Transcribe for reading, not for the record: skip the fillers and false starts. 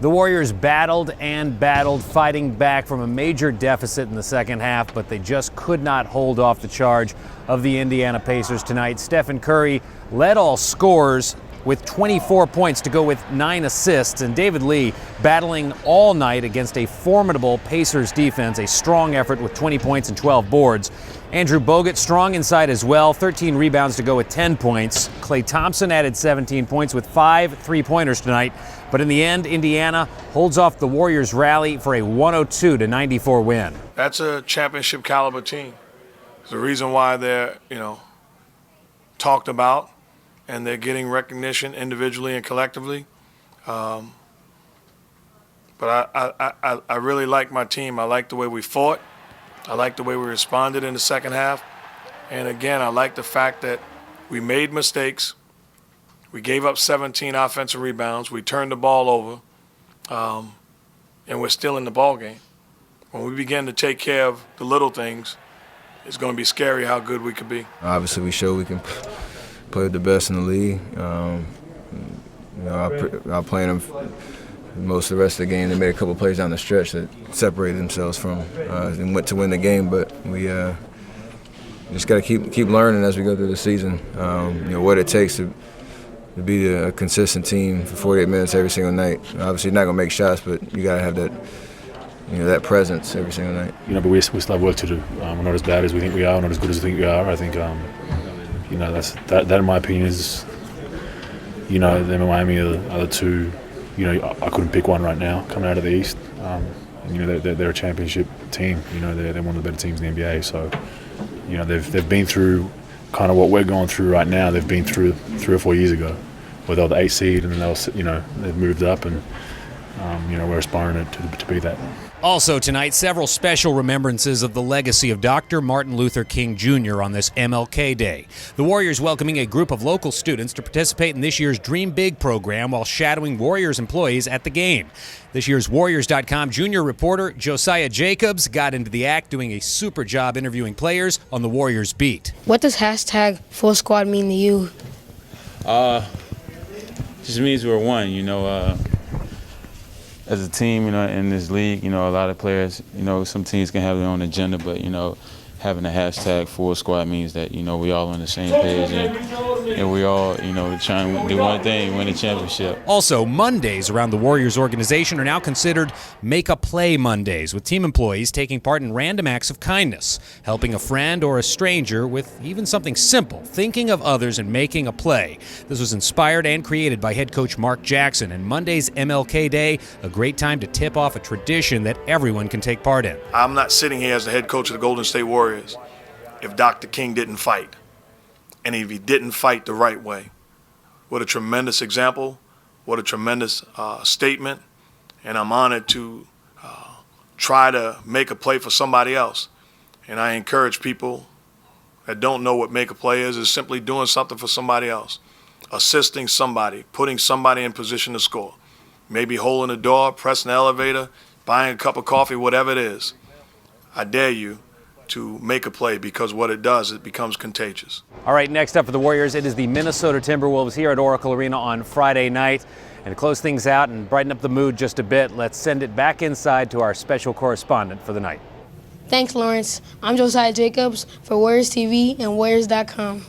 The Warriors battled and battled, fighting back from a major deficit in the second half, but they just could not hold off the charge of the Indiana Pacers tonight. Stephen Curry led all scorers with 24 points to go with 9 assists, and David Lee battling all night against a formidable Pacers defense, a strong effort with 20 points and 12 boards. Andrew Bogut strong inside as well, 13 rebounds to go with 10 points. Klay Thompson added 17 points with 5 three-pointers tonight, but in the end, Indiana holds off the Warriors' rally for a 102-94 win. That's a championship caliber team. It's the reason why they're, talked about, and they're getting recognition individually and collectively. But I really like my team. I like the way we fought. I like the way we responded in the second half. And again, I like the fact that we made mistakes. We gave up 17 offensive rebounds. We turned the ball over, and we're still in the ball game. When we begin to take care of the little things, it's going to be scary how good we could be. Obviously, we showed we can play with the best in the league. I played them most of the rest of the game. They made a couple plays down the stretch that separated themselves from and went to win the game. But we just got to keep learning as we go through the season. What it takes to be a consistent team for 48 minutes every single night. Obviously, you're not gonna make shots, but you gotta have that, that presence every single night. But we still have work to do. We're not as bad as we think we are. We're not as good as we think we are. I think, that in my opinion is, them and Miami are the two. I couldn't pick one right now coming out of the East. They're a championship team. They're one of the better teams in the NBA. So, they've been through kind of what we're going through right now. They've been through 3 or 4 years ago, where they were the 8th seed, and then they've moved up, and we're aspiring to be that. Also tonight, several special remembrances of the legacy of Dr. Martin Luther King Jr. on this MLK Day. The Warriors welcoming a group of local students to participate in this year's Dream Big program while shadowing Warriors employees at the game. This year's Warriors.com junior reporter Josiah Jacobs got into the act, doing a super job interviewing players on the Warriors beat. What does hashtag Full Squad mean to you? Just means we're one, as a team, in this league, a lot of players, some teams can have their own agenda, but, having a hashtag Full Squad means that, we all on the same page and we all, trying to do one thing, win a championship. Also, Mondays around the Warriors organization are now considered Make a Play Mondays, with team employees taking part in random acts of kindness, helping a friend or a stranger with even something simple, thinking of others and making a play. This was inspired and created by head coach Mark Jackson, and Monday's MLK Day, a great time to tip off a tradition that everyone can take part in. I'm not sitting here as the head coach of the Golden State Warriors if Dr. King didn't fight, and if he didn't fight the right way. What a tremendous example, what a tremendous statement, and I'm honored to try to make a play for somebody else. And I encourage people that don't know what make a play is simply doing something for somebody else, assisting somebody, putting somebody in position to score. Maybe holding the door, pressing the elevator, buying a cup of coffee, whatever it is. I dare you to make a play, because what it does, it becomes contagious. All right, next up for the Warriors, it is the Minnesota Timberwolves here at Oracle Arena on Friday night. And to close things out and brighten up the mood just a bit, let's send it back inside to our special correspondent for the night. Thanks, Lawrence. I'm Josiah Jacobs for Warriors TV and Warriors.com.